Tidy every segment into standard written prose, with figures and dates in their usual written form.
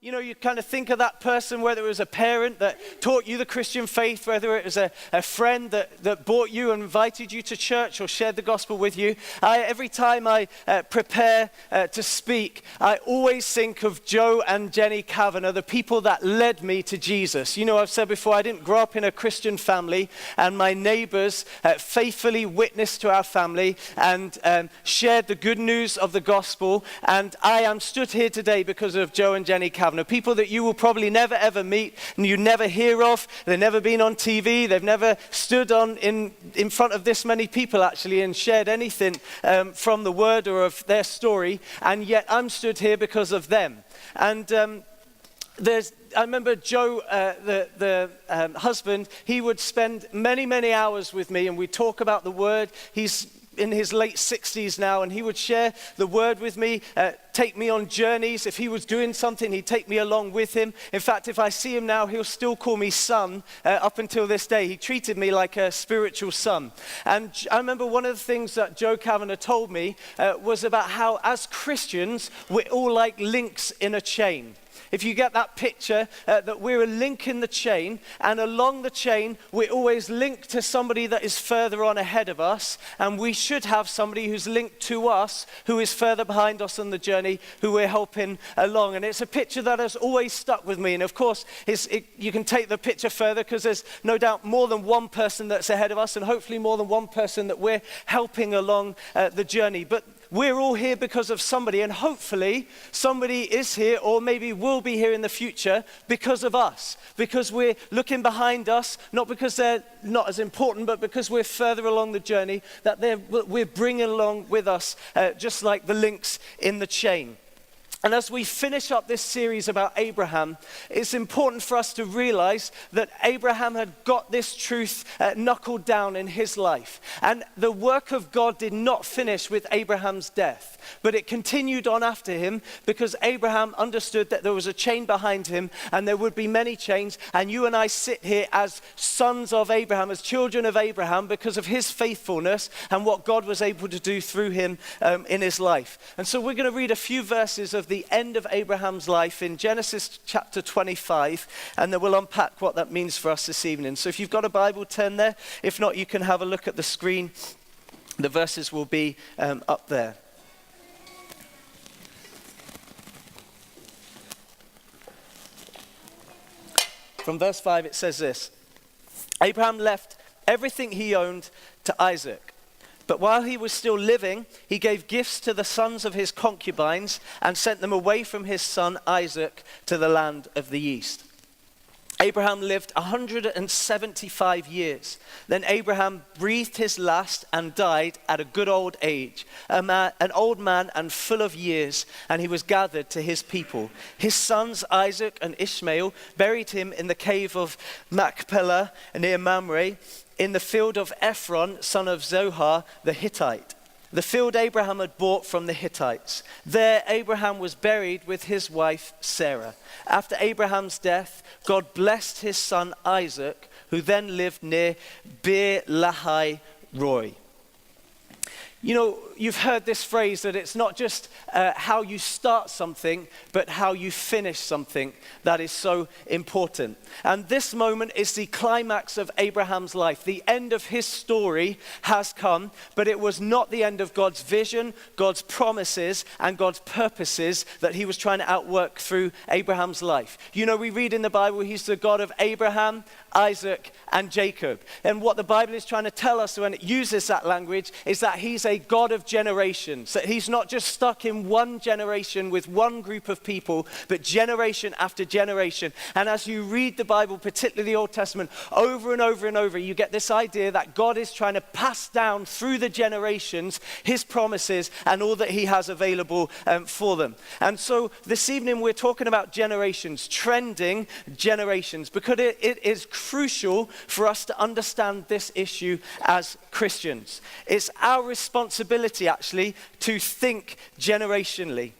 You know, you kind of think of that person, whether it was a parent that taught you the Christian faith, whether it was a friend that brought you and invited you to church or shared the gospel with you. Every time I prepare to speak, I always think of Joe and Jenny Kavanagh, the people that led me to Jesus. You know, I've said before, I didn't grow up in a Christian family, and my neighbors faithfully witnessed to our family and shared the good news of the gospel. And I am stood here today because of Joe and Jenny Kavanagh. People that you will probably never ever meet and you never hear of. They've never been on TV. They've never stood in front of this many people actually and shared anything from the word or of their story. And yet I'm stood here because of them. And I remember Joe, the husband, he would spend many, many hours with me and we'd talk about the word. He's in his late 60s now, and he would share the word with me, take me on journeys. If he was doing something, he'd take me along with him. In fact, if I see him now, he'll still call me son up until this day. He treated me like a spiritual son. And I remember one of the things that Joe Kavanagh told me was about how, as Christians, we're all like links in a chain. If you get that picture, that we're a link in the chain, and along the chain, we're always linked to somebody that is further on ahead of us, and we should have somebody who's linked to us, who is further behind us on the journey, who we're helping along. And it's a picture that has always stuck with me. And of course, you can take the picture further because there's no doubt more than one person that's ahead of us, and hopefully more than one person that we're helping along the journey. But we're all here because of somebody, and hopefully somebody is here or maybe will be here in the future because of us, because we're looking behind us, not because they're not as important, but because we're further along the journey that we're bringing along with us, just like the links in the chain. And as we finish up this series about Abraham, it's important for us to realize that Abraham had got this truth knuckled down in his life. And the work of God did not finish with Abraham's death, but it continued on after him because Abraham understood that there was a chain behind him and there would be many chains. And you and I sit here as sons of Abraham, as children of Abraham, because of his faithfulness and what God was able to do through him in his life. And so we're going to read a few verses of the end of Abraham's life in Genesis chapter 25, and then we'll unpack what that means for us this evening. So if you've got a Bible, turn there. If not, you can have a look at the screen. The verses will be up there. From verse 5 it says this: Abraham left everything he owned to Isaac. But while he was still living, he gave gifts to the sons of his concubines and sent them away from his son Isaac to the land of the east. Abraham lived 175 years. Then Abraham breathed his last and died at a good old age, an old man and full of years, and he was gathered to his people. His sons Isaac and Ishmael buried him in the cave of Machpelah near Mamre, in the field of Ephron, son of Zohar, the Hittite. The field Abraham had bought from the Hittites. There Abraham was buried with his wife Sarah. After Abraham's death, God blessed his son Isaac, who then lived near Beer Lahai Roi. You know, you've heard this phrase that it's not just how you start something, but how you finish something that is so important. And this moment is the climax of Abraham's life. The end of his story has come, but it was not the end of God's vision, God's promises, and God's purposes that he was trying to outwork through Abraham's life. You know, we read in the Bible, he's the God of Abraham, Isaac, and Jacob. And what the Bible is trying to tell us when it uses that language is that he's a God of generations, that he's not just stuck in one generation with one group of people, but generation after generation. And as you read the Bible, particularly the Old Testament, over and over and over, you get this idea that God is trying to pass down through the generations his promises and all that he has available for them. And so this evening we're talking about generations, trending generations, because it is crucial for us to understand this issue as Christians. It's our responsibility actually to think generationally.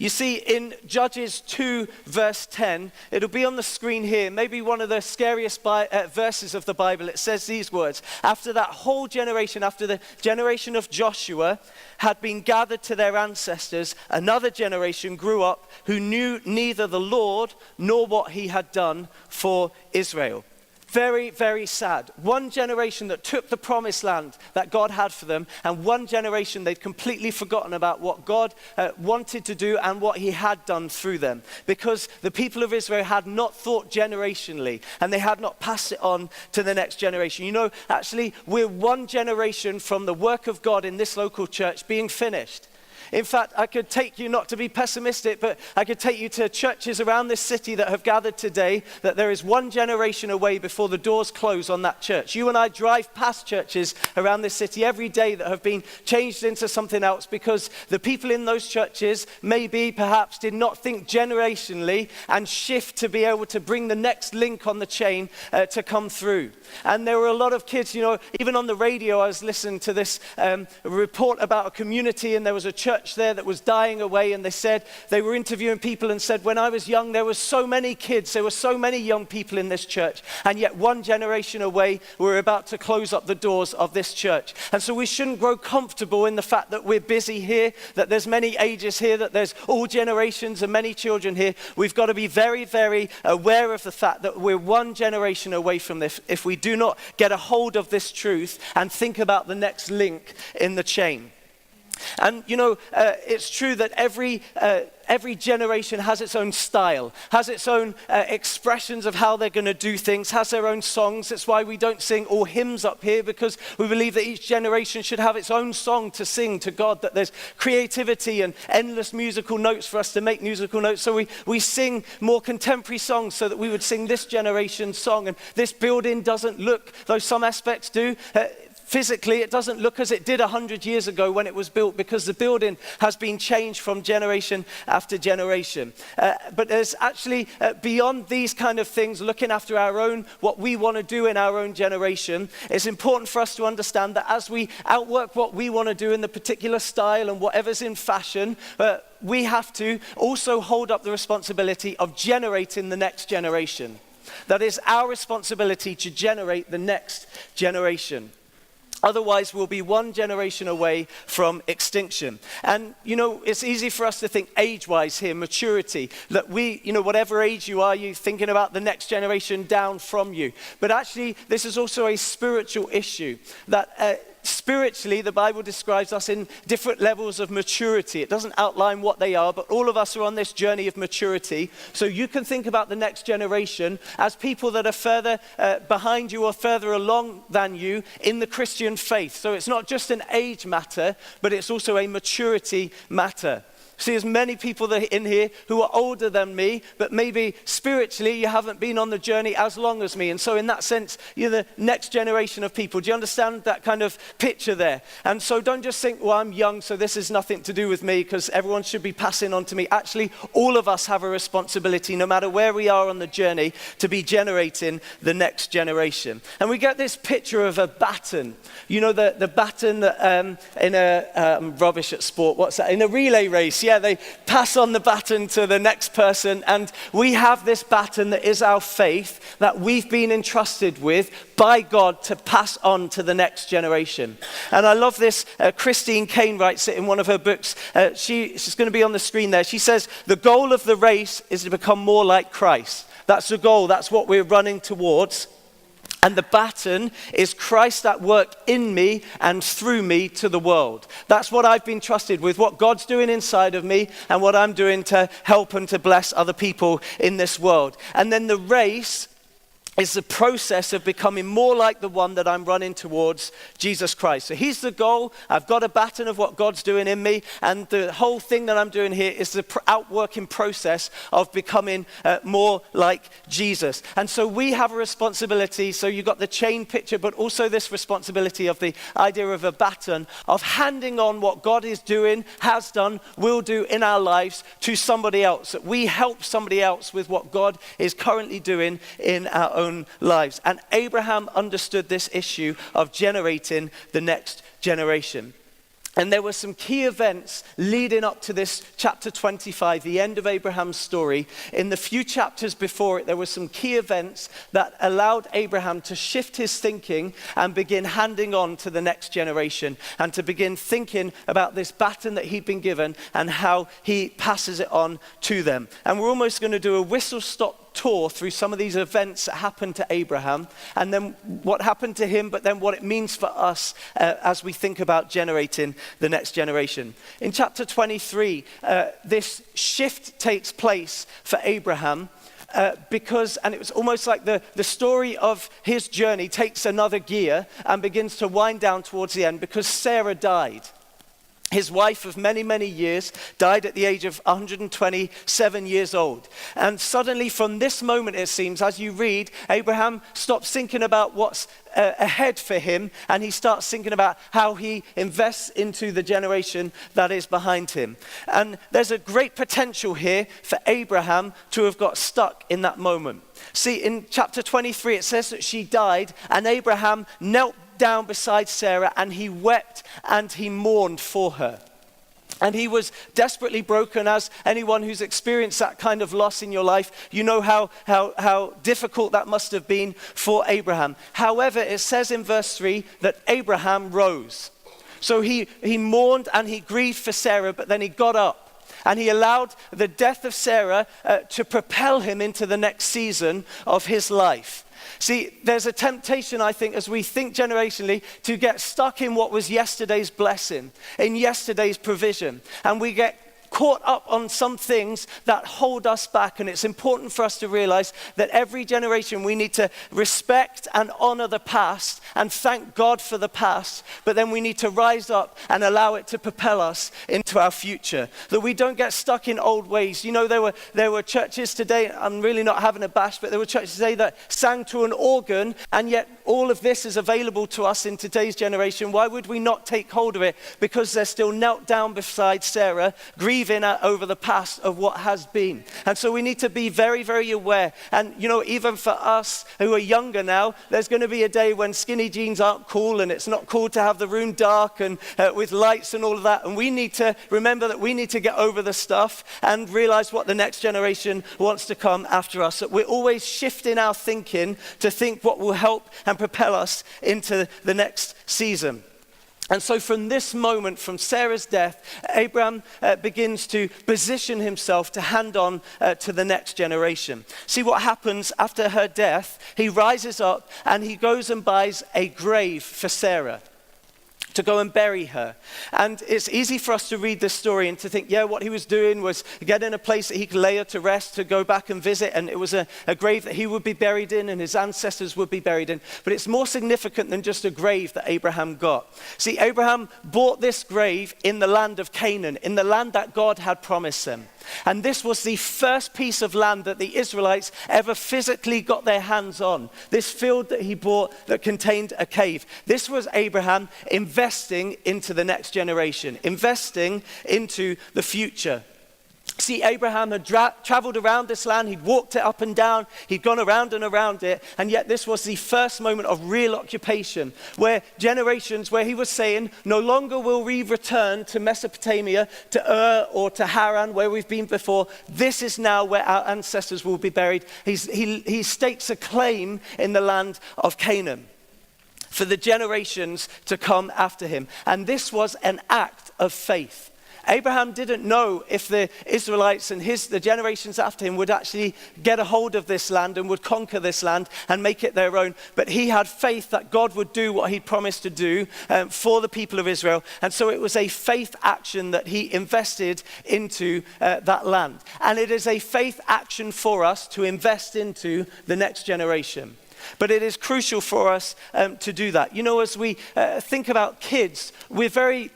You see, in Judges 2, verse 10, it'll be on the screen here, maybe one of the scariest verses of the Bible. It says these words: after that whole generation, after the generation of Joshua had been gathered to their ancestors, another generation grew up who knew neither the Lord nor what he had done for Israel. Very, very sad. One generation that took the promised land that God had for them, and one generation they'd completely forgotten about what God wanted to do and what he had done through them. Because the people of Israel had not thought generationally, and they had not passed it on to the next generation. You know, actually, we're one generation from the work of God in this local church being finished. In fact, I could take you, not to be pessimistic, but I could take you to churches around this city that have gathered today, that there is one generation away before the doors close on that church. You and I drive past churches around this city every day that have been changed into something else because the people in those churches maybe, perhaps, did not think generationally and shift to be able to bring the next link on the chain to come through. And there were a lot of kids, you know, even on the radio, I was listening to this report about a community, and there was a church there that was dying away, and they said, they were interviewing people and said, when I was young, there were so many kids, there were so many young people in this church, and yet one generation away, we're about to close up the doors of this church. And so we shouldn't grow comfortable in the fact that we're busy here, that there's many ages here, that there's all generations and many children here. We've got to be very, very aware of the fact that we're one generation away from this if we do not get a hold of this truth and think about the next link in the chain. And you know, it's true that every generation has its own style, has its own expressions of how they're going to do things, has their own songs. That's why we don't sing all hymns up here, because we believe that each generation should have its own song to sing to God, that there's creativity and endless musical notes for us to make musical notes. So we sing more contemporary songs so that we would sing this generation's song. And this building doesn't look, though some aspects do, physically, it doesn't look as it did 100 years ago when it was built, because the building has been changed from generation after generation. But there's actually, beyond these kind of things, looking after our own, what we want to do in our own generation, it's important for us to understand that as we outwork what we want to do in the particular style and whatever's in fashion, we have to also hold up the responsibility of generating the next generation. That is our responsibility to generate the next generation. Otherwise, we'll be one generation away from extinction. And, you know, it's easy for us to think age-wise here, maturity, that we, you know, whatever age you are, you're thinking about the next generation down from you. But actually, this is also a spiritual issue, that spiritually, the Bible describes us in different levels of maturity. It doesn't outline what they are, but all of us are on this journey of maturity. So you can think about the next generation as people that are further behind you or further along than you in the Christian faith. So it's not just an age matter, but it's also a maturity matter. See, there's many people that are in here who are older than me, but maybe spiritually you haven't been on the journey as long as me. And so in that sense, you're the next generation of people. Do you understand that kind of picture there? And so don't just think, well, I'm young, so this is nothing to do with me because everyone should be passing on to me. Actually, all of us have a responsibility, no matter where we are on the journey, to be generating the next generation. And we get this picture of a baton. You know, the baton that, in a, rubbish at sport, what's that? In a relay race, yeah, they pass on the baton to the next person, and we have this baton that is our faith that we've been entrusted with by God to pass on to the next generation. And I love this. Christine Kane writes it in one of her books. She's going to be on the screen there. She says, the goal of the race is to become more like Christ. That's the goal. That's what we're running towards. And the baton is Christ at work in me and through me to the world. That's what I've been trusted with, what God's doing inside of me and what I'm doing to help and to bless other people in this world. And then the race is the process of becoming more like the one that I'm running towards, Jesus Christ. So he's the goal. I've got a baton of what God's doing in me, and the whole thing that I'm doing here is the outworking process of becoming more like Jesus. And so we have a responsibility. So you've got the chain picture, but also this responsibility of the idea of a baton, of handing on what God is doing, has done, will do in our lives to somebody else. That we help somebody else with what God is currently doing in our own lives. And Abraham understood this issue of generating the next generation. And there were some key events leading up to this chapter 25, the end of Abraham's story. In the few chapters before it, there were some key events that allowed Abraham to shift his thinking and begin handing on to the next generation, and to begin thinking about this baton that he'd been given and how he passes it on to them. And we're almost going to do a whistle-stop tour through some of these events that happened to Abraham, and then what happened to him, but then what it means for us as we think about generating the next generation. In chapter 23, this shift takes place for Abraham because, and it was almost like the story of his journey takes another gear and begins to wind down towards the end, because Sarah died. His wife of many, many years died at the age of 127 years old. And suddenly from this moment, it seems, as you read, Abraham stops thinking about what's ahead for him, and he starts thinking about how he invests into the generation that is behind him. And there's a great potential here for Abraham to have got stuck in that moment. See, in chapter 23, it says that she died, and Abraham knelt down beside Sarah, and he wept and he mourned for her. And he was desperately broken. As anyone who's experienced that kind of loss in your life, you know how difficult that must have been for Abraham. However, it says in verse 3 that Abraham rose. So he mourned and he grieved for Sarah, but then he got up. And he allowed the death of Sarah to propel him into the next season of his life. See, there's a temptation, I think, as we think generationally, to get stuck in what was yesterday's blessing, in yesterday's provision. And we get caught up on some things that hold us back. And it's important for us to realize that every generation we need to respect and honor the past and thank God for the past, but then we need to rise up and allow it to propel us into our future, that we don't get stuck in old ways. You know, there were churches today, I'm really not having a bash, but there were churches today that sang to an organ, and yet all of this is available to us in today's generation. Why would we not take hold of it? Because they're still knelt down beside Sarah, grieving over the past of what has been. And so we need to be very, very aware. And you know, even for us who are younger now, there's going to be a day when skinny jeans aren't cool, and it's not cool to have the room dark and with lights and all of that. And we need to remember that we need to get over the stuff and realize what the next generation wants to come after us. That we're always shifting our thinking to think what will help and propel us into the next season. And so from this moment, from Sarah's death, Abraham begins to position himself to hand on to the next generation. See what happens after her death. He rises up and he goes and buys a grave for Sarah to go and bury her. And it's easy for us to read this story and to think, yeah, what he was doing was getting a place that he could lay her to rest, to go back and visit, and it was a grave that he would be buried in and his ancestors would be buried in. But it's more significant than just a grave that Abraham got. See, Abraham bought this grave in the land of Canaan, in the land that God had promised them. And this was the first piece of land that the Israelites ever physically got their hands on. This field that he bought that contained a cave. This was Abraham investing into the next generation, investing into the future. See, Abraham had traveled around this land. He'd walked it up and down. He'd gone around and around it. And yet this was the first moment of real occupation, where generations, where he was saying, no longer will we return to Mesopotamia, to Ur or to Haran, where we've been before. This is now where our ancestors will be buried. He stakes a claim in the land of Canaan for the generations to come after him. And this was an act of faith. Abraham didn't know if the Israelites and the generations after him would actually get a hold of this land and would conquer this land and make it their own. But he had faith that God would do what he'd promised to do for the people of Israel. And so it was a faith action that he invested into that land. And it is a faith action for us to invest into the next generation. But it is crucial for us to do that. You know, as we think about kids, we're very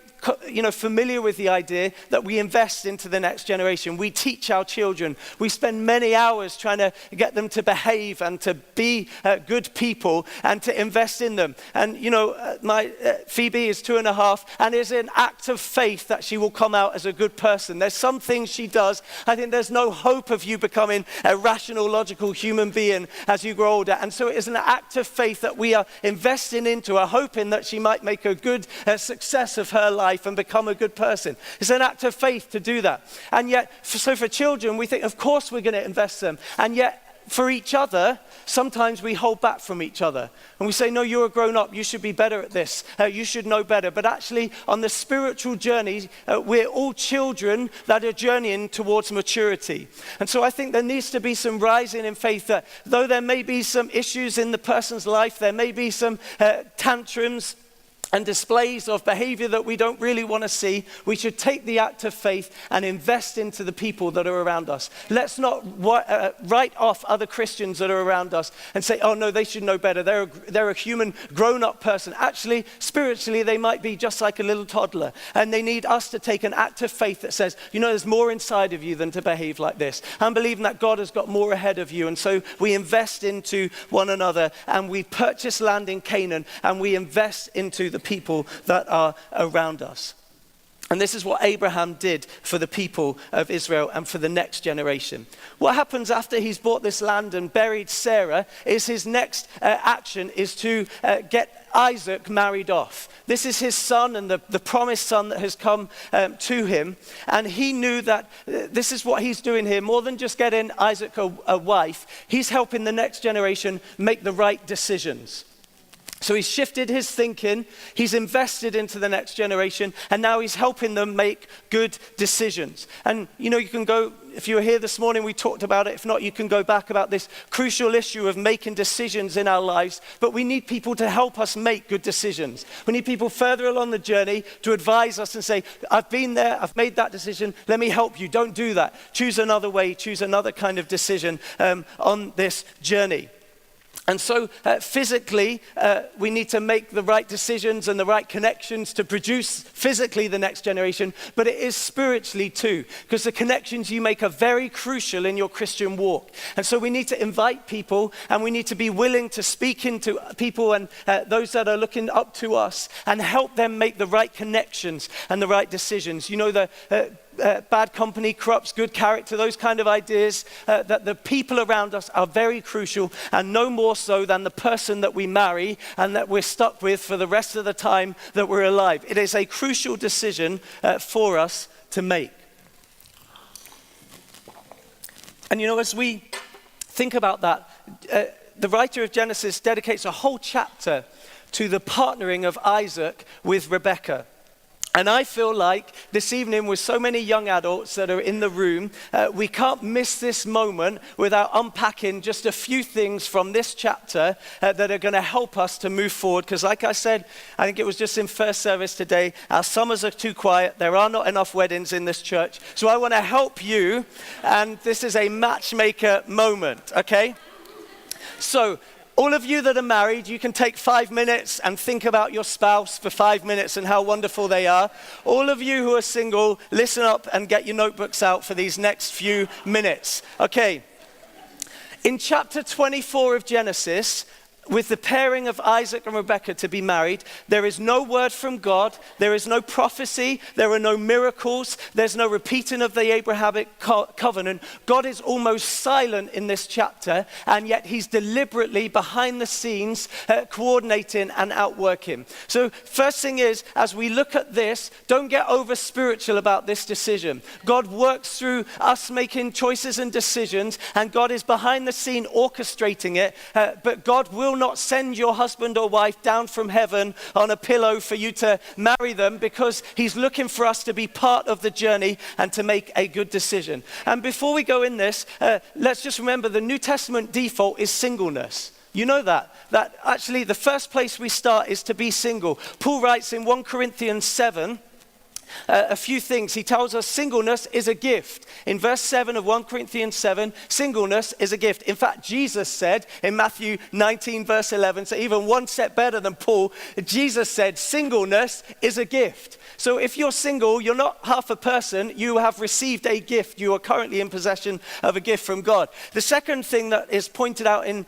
familiar with the idea that we invest into the next generation. We teach our children. We spend many hours trying to get them to behave and to be good people and to invest in them. And my Phoebe is 2.5, and it's an act of faith that she will come out as a good person. There's some things she does. I think there's no hope of you becoming a rational, logical human being as you grow older. And so it is an act of faith that we are investing into her, hoping that she might make a good success of her life life and become a good person. It's an act of faith to do that. And yet, so for children, we think, of course we're going to invest them. And yet, for each other, sometimes we hold back from each other. And we say, no, you're a grown-up, you should be better at this. You should know better. But actually, on the spiritual journey, we're all children that are journeying towards maturity. And so I think there needs to be some rising in faith that though there may be some issues in the person's life, there may be some tantrums and displays of behavior that we don't really want to see, we should take the act of faith and invest into the people that are around us. Let's not write off other Christians that are around us and say, oh no, they should know better. They're a human grown-up person. Actually, spiritually, they might be just like a little toddler. And they need us to take an act of faith that says, you know, there's more inside of you than to behave like this. I'm believing that God has got more ahead of you. And so we invest into one another, and we purchase land in Canaan, and we invest into the people that are around us. And this is what Abraham did for the people of Israel and for the next generation. What happens after he's bought this land and buried Sarah is his next action is to get Isaac married off. This is his son and the promised son that has come to him. And he knew that this is what he's doing here. More than just getting Isaac a wife, he's helping the next generation make the right decisions. So he's shifted his thinking, he's invested into the next generation, and now he's helping them make good decisions. And you know, you can go, if you were here this morning, we talked about it. If not, you can go back about this crucial issue of making decisions in our lives. But we need people to help us make good decisions. We need people further along the journey to advise us and say, I've been there, I've made that decision, let me help you. Don't do that. Choose another way, choose another kind of decision on this journey. And so physically, we need to make the right decisions and the right connections to produce physically the next generation, but it is spiritually too, because the connections you make are very crucial in your Christian walk. And so we need to invite people, and we need to be willing to speak into people and those that are looking up to us and help them make the right connections and the right decisions. You know, bad company corrupts good character, those kind of ideas, that the people around us are very crucial, and no more so than the person that we marry and that we're stuck with for the rest of the time that we're alive. It is a crucial decision for us to make. And you know, as we think about that, the writer of Genesis dedicates a whole chapter to the partnering of Isaac with Rebekah. And I feel like this evening, with so many young adults that are in the room, we can't miss this moment without unpacking just a few things from this chapter that are going to help us to move forward. Because like I said, I think it was just in first service today, our summers are too quiet. There are not enough weddings in this church. So I want to help you. And this is a matchmaker moment, okay? So, all of you that are married, you can take 5 minutes and think about your spouse for 5 minutes and how wonderful they are. All of you who are single, listen up and get your notebooks out for these next few minutes. Okay. In chapter 24 of Genesis, with the pairing of Isaac and Rebekah to be married, there is no word from God, there is no prophecy, there are no miracles, there's no repeating of the Abrahamic covenant. God is almost silent in this chapter, and yet he's deliberately behind the scenes coordinating and outworking. So first thing is, as we look at this, don't get over spiritual about this decision. God works through us making choices and decisions, and God is behind the scene orchestrating it, but God will not send your husband or wife down from heaven on a pillow for you to marry them, because he's looking for us to be part of the journey and to make a good decision. And before we go in this, let's just remember the New Testament default is singleness. You know that actually the first place we start is to be single. Paul writes in 1 Corinthians 7, a few things. He tells us singleness is a gift. In verse 7 of 1 Corinthians 7, singleness is a gift. In fact, Jesus said in Matthew 19 verse 11, so even one step better than Paul, Jesus said singleness is a gift. So if you're single, you're not half a person, you have received a gift. You are currently in possession of a gift from God. The second thing that is pointed out in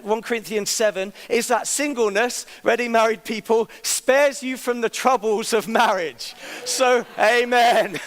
1 Corinthians 7 is that singleness, ready married people, spares you from the troubles of marriage. So So, amen.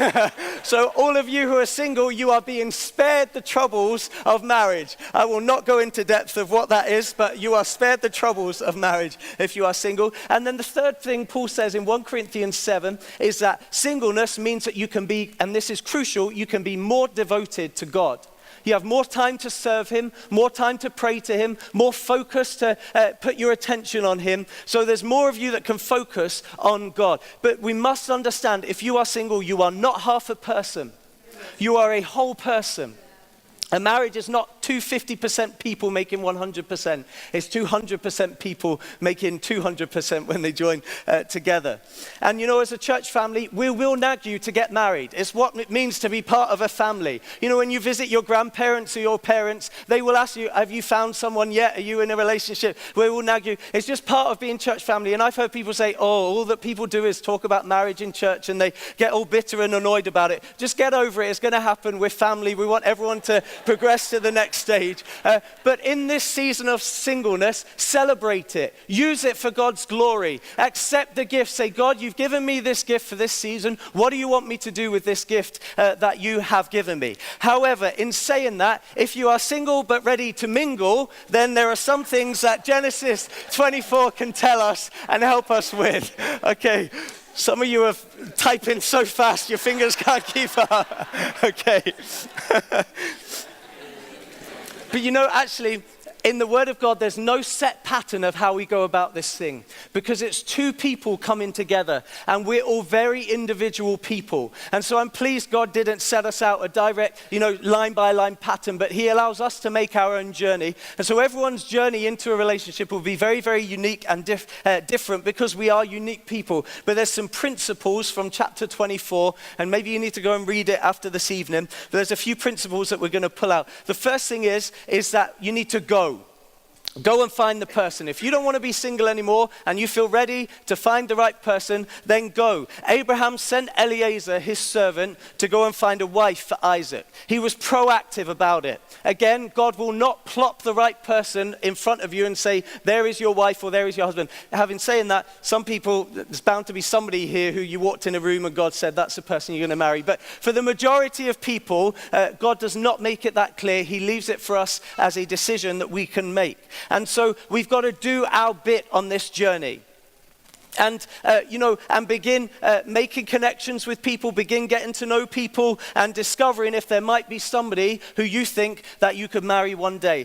So all of you who are single, you are being spared the troubles of marriage. I will not go into depth of what that is, but you are spared the troubles of marriage if you are single. And then the third thing Paul says in 1 Corinthians 7 is that singleness means that you can be, and this is crucial, you can be more devoted to God. You have more time to serve him, more time to pray to him, more focus to put your attention on him. So there's more of you that can focus on God. But we must understand, if you are single, you are not half a person. You are a whole person. A marriage is not 250% people making 100%. It's 200% people making 200% when they join together. And you know, as a church family, we will nag you to get married. It's what it means to be part of a family. You know, when you visit your grandparents or your parents, they will ask you, have you found someone yet? Are you in a relationship? We will nag you. It's just part of being church family. And I've heard people say, oh, all that people do is talk about marriage in church and they get all bitter and annoyed about it. Just get over it. It's going to happen. We're family. We want everyone to progress to the next stage. But in this season of singleness, celebrate it. Use it for God's glory. Accept the gift. Say, God, you've given me this gift for this season. What do you want me to do with this gift that you have given me? However, in saying that, if you are single but ready to mingle, then there are some things that Genesis 24 can tell us and help us with. Okay. Some of you are typing so fast your fingers can't keep up. Okay. But you know, actually, in the Word of God, there's no set pattern of how we go about this thing because it's two people coming together and we're all very individual people. And so I'm pleased God didn't set us out a direct, line by line pattern, but he allows us to make our own journey. And so everyone's journey into a relationship will be very, very unique and different because we are unique people. But there's some principles from chapter 24, and maybe you need to go and read it after this evening. But there's a few principles that we're going to pull out. The first thing is that you need to go. Go and find the person. If you don't want to be single anymore and you feel ready to find the right person, then go. Abraham sent Eliezer, his servant, to go and find a wife for Isaac. He was proactive about it. Again, God will not plop the right person in front of you and say, there is your wife or there is your husband. Having said that, some people, there's bound to be somebody here who you walked in a room and God said, that's the person you're going to marry. But for the majority of people, God does not make it that clear. He leaves it for us as a decision that we can make. And so we've got to do our bit on this journey. And, and begin making connections with people, begin getting to know people and discovering if there might be somebody who you think that you could marry one day.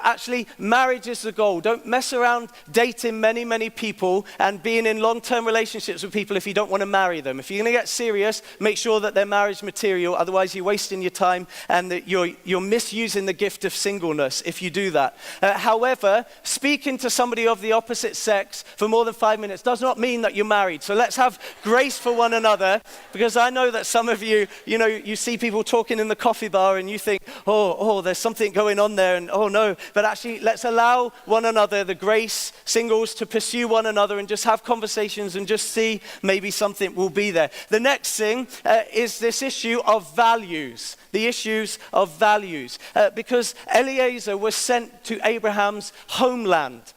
Actually, marriage is the goal. Don't mess around dating many, many people and being in long-term relationships with people if you don't want to marry them. If you're going to get serious, make sure that they're marriage material. Otherwise, you're wasting your time and that you're misusing the gift of singleness if you do that. However, speaking to somebody of the opposite sex for more than 5 minutes does not mean that you're married. So let's have grace for one another, because I know that some of you, you see people talking in the coffee bar and you think, oh, there's something going on there, and oh no. But actually, let's allow one another the grace, singles, to pursue one another and just have conversations and just see maybe something will be there. The next thing is this issue of values. The issues of values. Because Eliezer was sent to Abraham's homeland.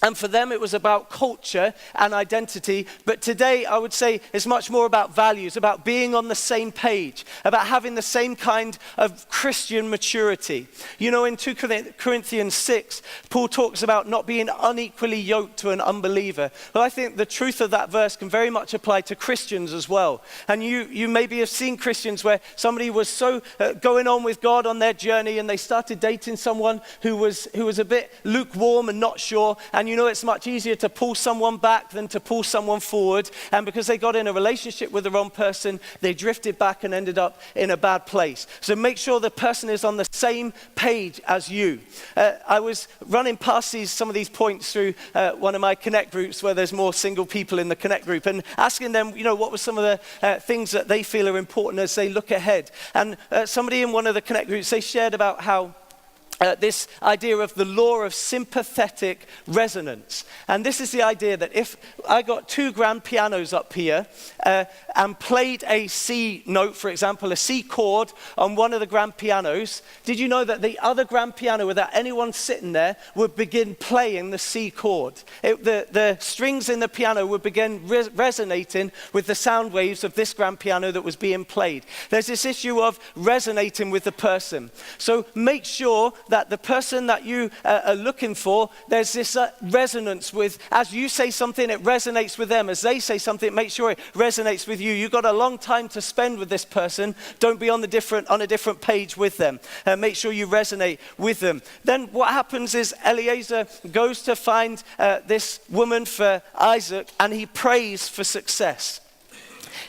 And for them, it was about culture and identity. But today, I would say it's much more about values, about being on the same page, about having the same kind of Christian maturity. In 2 Corinthians 6, Paul talks about not being unequally yoked to an unbeliever. Well, I think the truth of that verse can very much apply to Christians as well. And you maybe have seen Christians where somebody was so going on with God on their journey and they started dating someone who was a bit lukewarm and not sure. And it's much easier to pull someone back than to pull someone forward. And because they got in a relationship with the wrong person, they drifted back and ended up in a bad place. So make sure the person is on the same page as you. I was running past some of these points through one of my Connect groups where there's more single people in the Connect group, and asking them, what were some of the things that they feel are important as they look ahead. And somebody in one of the Connect groups, they shared about how this idea of the law of sympathetic resonance. And this is the idea that if I got two grand pianos up here and played a C note, for example, a C chord on one of the grand pianos, did you know that the other grand piano, without anyone sitting there, would begin playing the C chord? The strings in the piano would begin resonating with the sound waves of this grand piano that was being played. There's this issue of resonating with the person. So make sure that the person that you are looking for, there's this resonance with, as you say something, it resonates with them. As they say something, make sure it resonates with you. You've got a long time to spend with this person. Don't be on a different page with them. Make sure you resonate with them. Then what happens is Eliezer goes to find this woman for Isaac, and he prays for success.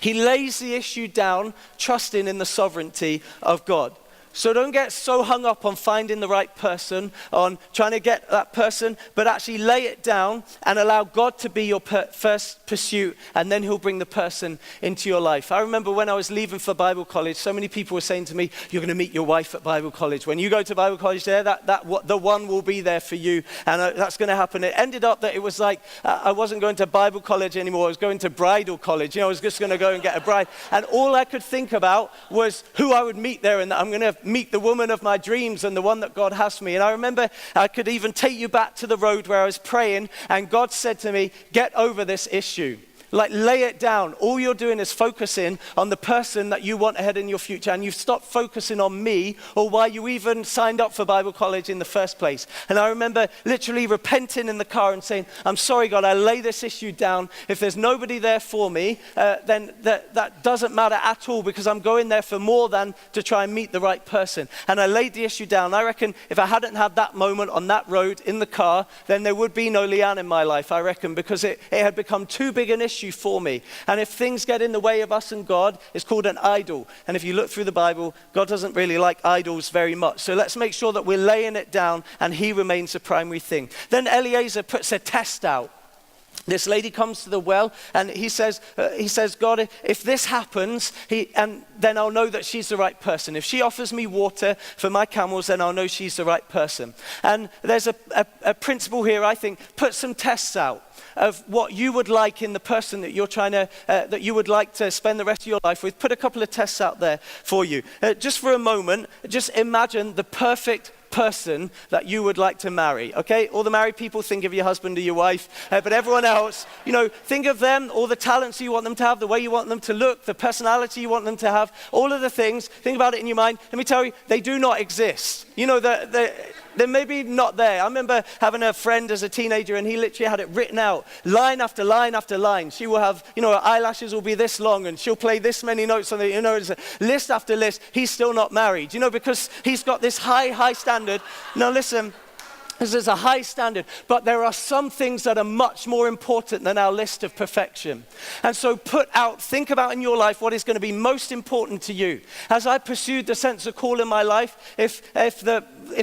He lays the issue down, trusting in the sovereignty of God. So don't get so hung up on finding the right person, on trying to get that person, but actually lay it down and allow God to be your first pursuit, and then he'll bring the person into your life. I remember when I was leaving for Bible college, so many people were saying to me, you're going to meet your wife at Bible college. When you go to Bible college there, the one will be there for you, and that's going to happen. It ended up that it was like I wasn't going to Bible college anymore. I was going to bridal college. I was just going to go and get a bride. And all I could think about was who I would meet there, and that I'm going to meet the woman of my dreams and the one that God has for me. And I remember I could even take you back to the road where I was praying, and God said to me, get over this issue. Like, lay it down. All you're doing is focusing on the person that you want ahead in your future, and you've stopped focusing on me or why you even signed up for Bible college in the first place. And I remember literally repenting in the car and saying, I'm sorry, God, I lay this issue down. If there's nobody there for me, then that doesn't matter at all, because I'm going there for more than to try and meet the right person. And I laid the issue down. I reckon if I hadn't had that moment on that road in the car, then there would be no Leanne in my life, I reckon, because it had become too big an issue for me. And if things get in the way of us and God, it's called an idol. And if you look through the Bible, God doesn't really like idols very much. So let's make sure that we're laying it down and he remains the primary thing. Then Eliezer puts a test out. This lady comes to the well, and he says, God, if this happens, then I'll know that she's the right person. If she offers me water for my camels, then I'll know she's the right person. And there's a principle here, I think. Put some tests out of what you would like in the person that you're trying to, that you would like to spend the rest of your life with. Put a couple of tests out there for you. Just for a moment, just imagine the perfect person that you would like to marry, okay? All the married people, think of your husband or your wife, but everyone else, think of them, all the talents you want them to have, the way you want them to look, the personality you want them to have, all of the things. Think about it in your mind. Let me tell you, they do not exist. They're maybe not there. I remember having a friend as a teenager, and he literally had it written out, line after line after line. She will have, her eyelashes will be this long, and she'll play this many notes on it. It's a list after list. He's still not married, because he's got this high standard. Now listen, this is a high standard, but there are some things that are much more important than our list of perfection. And so think about in your life what is going to be most important to you. As I pursued the sense of call in my life, if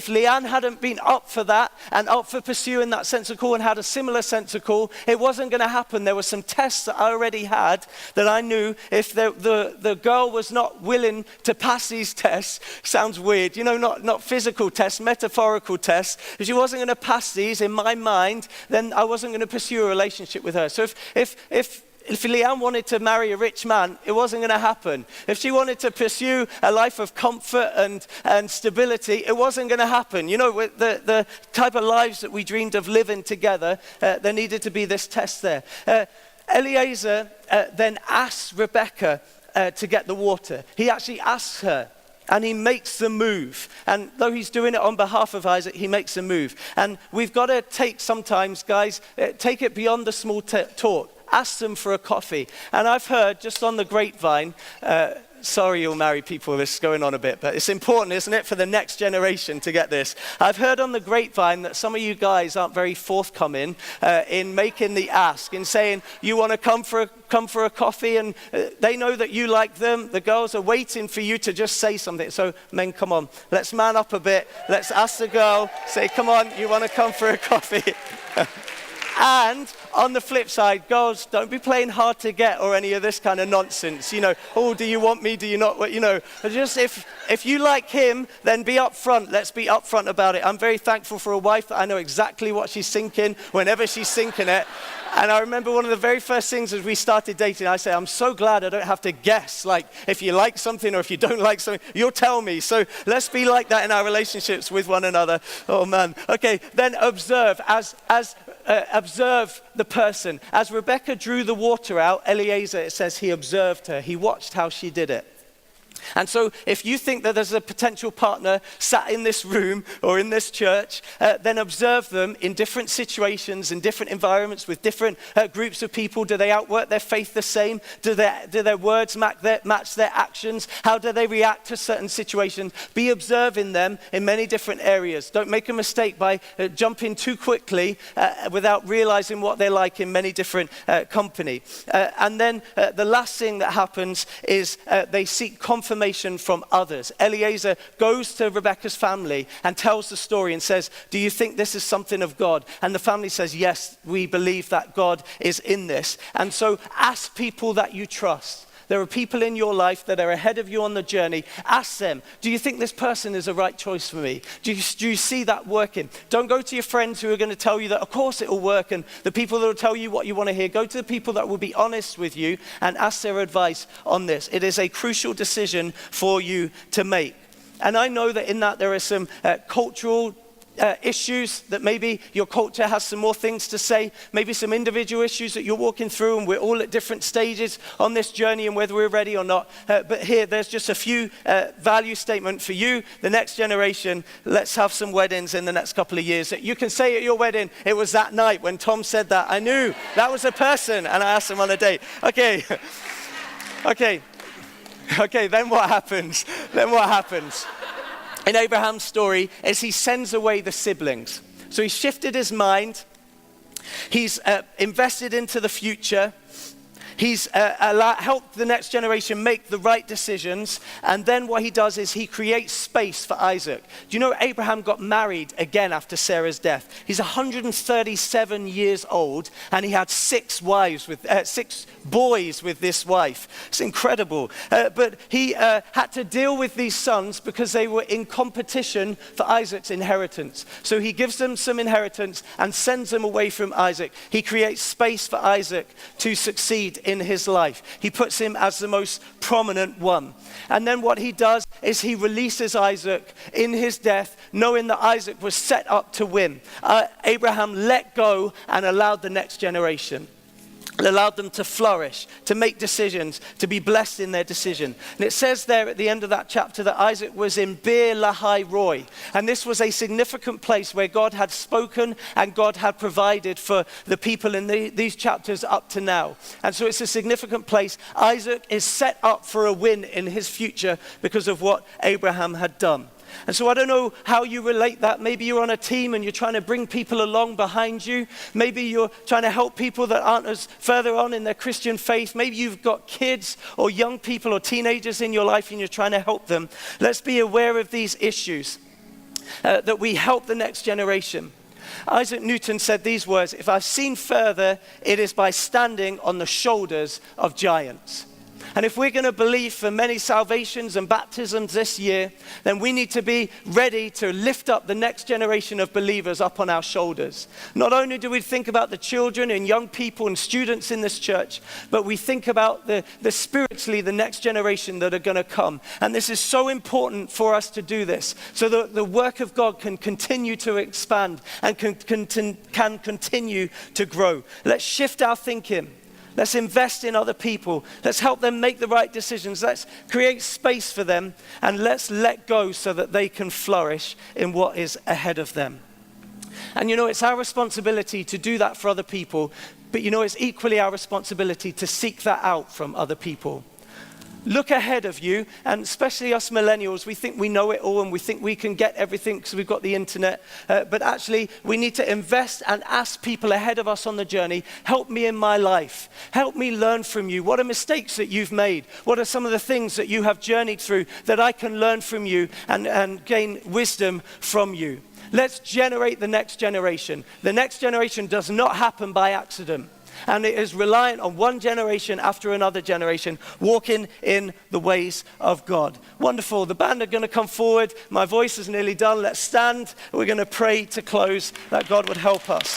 Leanne hadn't been up for that and up for pursuing that sense of call and had a similar sense of call, it wasn't going to happen. There were some tests that I already had that I knew if the girl was not willing to pass these tests, sounds weird, not physical tests, metaphorical tests. If she wasn't going to pass these in my mind, then I wasn't going to pursue a relationship with her. So if Leanne wanted to marry a rich man, it wasn't going to happen. If she wanted to pursue a life of comfort and stability, it wasn't going to happen. With the type of lives that we dreamed of living together, there needed to be this test there. Eliezer then asks Rebecca to get the water. He actually asks her, and he makes the move. And though he's doing it on behalf of Isaac, he makes a move. And we've got to sometimes, guys, take it beyond the small talk. Ask them for a coffee. And I've heard just on the grapevine, sorry, all married people, this is going on a bit, but it's important, isn't it, for the next generation to get this. I've heard on the grapevine that some of you guys aren't very forthcoming in making the ask, in saying you want to come for a coffee, and they know that you like them. The girls are waiting for you to just say something. So men, come on, let's man up a bit. Let's ask the girl, say, come on, you want to come for a coffee? And on the flip side, girls, don't be playing hard to get or any of this kind of nonsense. Oh, do you want me? Do you not? Just if you like him, then be upfront. Let's be upfront about it. I'm very thankful for a wife that I know exactly what she's thinking whenever she's thinking it. And I remember one of the very first things as we started dating, I said, I'm so glad I don't have to guess, like, if you like something or if you don't like something, you'll tell me. So let's be like that in our relationships with one another. Oh, man. Okay, then observe. Observe the person. As Rebecca drew the water out, Eliezer, it says he observed her. He watched how she did it. And so if you think that there's a potential partner sat in this room or in this church, then observe them in different situations, in different environments, with different groups of people. Do they outwork their faith the same? Do their words match their actions? How do they react to certain situations? Be observing them in many different areas. Don't make a mistake by jumping too quickly without realizing what they're like in many different company. And then the last thing that happens is they seek confirmation from others. Eliezer goes to Rebecca's family and tells the story and says, do you think this is something of God? And the family says, yes, we believe that God is in this. And so ask people that you trust. There are people in your life that are ahead of you on the journey. Ask them, do you think this person is the right choice for me? Do you see that working? Don't go to your friends who are going to tell you that, of course it will work, and the people that will tell you what you want to hear. Go to the people that will be honest with you and ask their advice on this. It is a crucial decision for you to make. And I know that in that there are some cultural issues that maybe your culture has some more things to say, maybe some individual issues that you're walking through, and we're all at different stages on this journey and whether we're ready or not. But here, there's just a few value statement for you, the next generation. Let's have some weddings in the next couple of years. You can say at your wedding, it was that night when Tom said that. I knew that was a person, and I asked him on a date. Okay, then what happens? In Abraham's story is he sends away the siblings. So he shifted his mind. He's invested into the future. He's helped the next generation make the right decisions. And then what he does is he creates space for Isaac. Do you know Abraham got married again after Sarah's death? He's 137 years old, and he had six boys with this wife. It's incredible. But he had to deal with these sons because they were in competition for Isaac's inheritance. So he gives them some inheritance and sends them away from Isaac. He creates space for Isaac to succeed in his life. He puts him as the most prominent one. And then what he does is he releases Isaac in his death, knowing that Isaac was set up to win. Abraham let go and allowed the next generation. Allowed them to flourish, to make decisions, to be blessed in their decision. And it says there at the end of that chapter that Isaac was in Beer Lahai Roi. And this was a significant place where God had spoken and God had provided for the people in these chapters up to now. And so it's a significant place. Isaac is set up for a win in his future because of what Abraham had done. And so I don't know how you relate that. Maybe you're on a team and you're trying to bring people along behind you. Maybe you're trying to help people that aren't as further on in their Christian faith. Maybe you've got kids or young people or teenagers in your life and you're trying to help them. Let's be aware of these issues, that we help the next generation. Isaac Newton said these words, "If I've seen further, it is by standing on the shoulders of giants." And if we're going to believe for many salvations and baptisms this year, then we need to be ready to lift up the next generation of believers up on our shoulders. Not only do we think about the children and young people and students in this church, but we think about the spiritually the next generation that are going to come. And this is so important for us to do this, so that the work of God can continue to expand and can continue to grow. Let's shift our thinking. Let's invest in other people. Let's help them make the right decisions. Let's create space for them, and let's let go so that they can flourish in what is ahead of them. And it's our responsibility to do that for other people, but it's equally our responsibility to seek that out from other people. look ahead of you, and especially us millennials, we think we know it all and we think we can get everything because we've got the internet. But actually, we need to invest and ask people ahead of us on the journey, help me in my life. Help me learn from you. What are mistakes that you've made? What are some of the things that you have journeyed through that I can learn from you and gain wisdom from you? Let's generate the next generation. The next generation does not happen by accident. And it is reliant on one generation after another generation walking in the ways of God. Wonderful. The band are going to come forward. My voice is nearly done. Let's stand. We're going to pray to close that God would help us.